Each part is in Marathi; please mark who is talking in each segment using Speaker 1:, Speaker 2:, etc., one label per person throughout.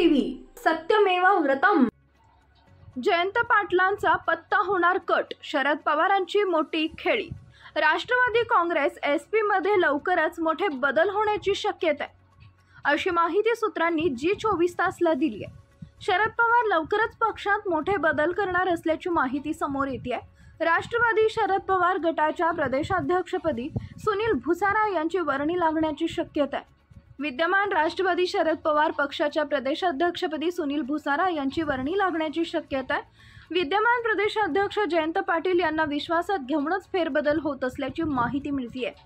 Speaker 1: टीव्ही सत्यमेव व्रतम। जयंत पाटलांचा पत्ता होणार कट, शरद पवारांची मोठी खेळी। राष्ट्रवादी काँग्रेस एसपी मध्ये लवकरच मोठे बदल होण्याची शक्यता आहे, अशी माहिती सूत्रांनी जी24 तासला दिली आहे। शरद पवार लवकरच पक्षात मोठे बदल करणार असल्याची माहिती समोर येते आहे। राष्ट्रवादी शरद पवार गटाच्या प्रदेशाध्यक्षपदी सुनील भुसारा यांची वर्णी लागण्याची शक्यता आहे। विद्यमान राष्ट्रवादी शरद पवार पक्षाच्या प्रदेशाध्यक्षपदी सुनील भुसारा यांची वर्णी लागण्याची शक्यता आहे। विद्यमान प्रदेशाध्यक्ष जयंत पाटील यांना विश्वासात घेऊनच फेरबदल होत असल्याची माहिती मिळते आहे।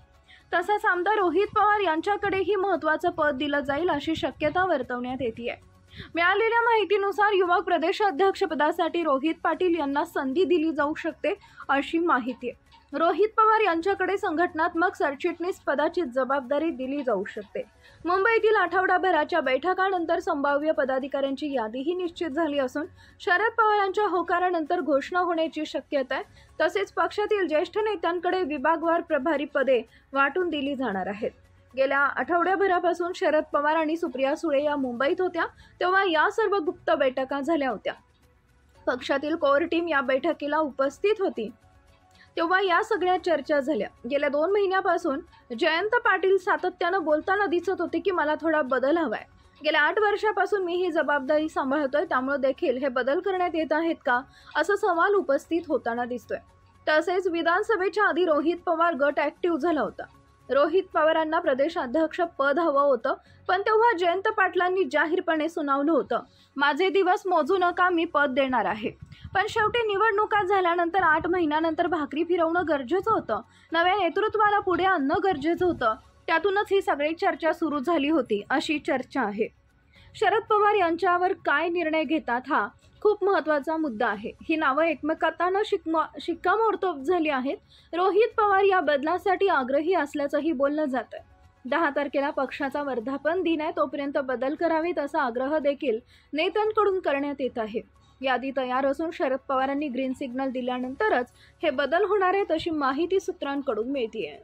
Speaker 1: तसंच आमदार रोहित पवार यांच्याकडेही महत्त्वाचं पद दिलं जाईल अशी शक्यता वर्तवण्यात येते आहे। मिळालेल्या माहितीनुसार युवक प्रदेशाध्यक्षपदासाठी रोहित पाटील यांना संधी दिली जाऊ शकते अशी माहिती आहे। रोहित पवार यांच्याकडे संघटनात्मक सरचिटणीस पदाची जबाबदारी दिली जाऊ शकते। मुंबईतील आठवडाभराच्या बैठकानंतर संभाव्य पदाधिकाऱ्यांची यादीही निश्चित झाली असून शरद पवारांच्या होकारानंतर घोषणा होण्याची शक्यता आहे। तसेच पक्षातील ज्येष्ठ नेत्यांकडे विभागवार प्रभारी पदे वाटून दिली जाणार आहेत। गेल्या आठवड्याभरापासून शरद पवार आणि सुप्रिया सुळे या मुंबईत होत्या, तेव्हा या सर्व गुप्त बैठका झाल्या होत्या। पक्षातील कोर टीम या बैठकीला उपस्थित होती, तेव्हा या सगळ्या चर्चा झाल्या। गेल्या 2 महिन्यापासून जयंत पाटील सातत्यानं बोलताना दिसत होते की मला थोडा बदल हवाय। गेल्या 8 वर्षापासून मी ही जबाबदारी सांभाळतोय, त्यामुळे देखील हे बदल करण्यात येत आहेत का, असा सवाल उपस्थित होताना दिसतोय। तसेच विधानसभेच्या आधी रोहित पवार गट ऍक्टिव्ह झाला होता। रोहित पवारांना प्रदेशाध्यक्ष पद हवं होतं, पण तेव्हा जयंत पाटलांनी जाहीरपणे सुनावलं होतं, माझे दिवस मोजू नका, मी पद देणार आहे। पण शेवटी निवडणुका झाल्यानंतर 8 महिन्यानंतर भाकरी फिरवणं गरजेचं होतं, नव्या नेतृत्वाला पुढे आणणं गरजेचं होतं। त्यातूनच ही सगळी चर्चा सुरू झाली होती अशी चर्चा आहे। शरद पवार यांच्यावर काय निर्णय घेतात हा खूप महत्त्वाचा मुद्दा आहे। ही नावं एकमेकांना शिक्कामोर्तब झाली आहेत। रोहित पवार या बदलासाठी आग्रही असल्याचंही बोललं जातं। 10 तारखेला पक्षाचा वर्धापन दिन आहे, तोपर्यंत बदल करावेत असा आग्रह देखील नेत्यांकडून करण्यात येत आहे। यादी तयार असून शरद पवारांनी ग्रीन सिग्नल दिल्यानंतरच हे बदल होणार आहेत अशी माहिती सूत्रांकडून मिळते आहे।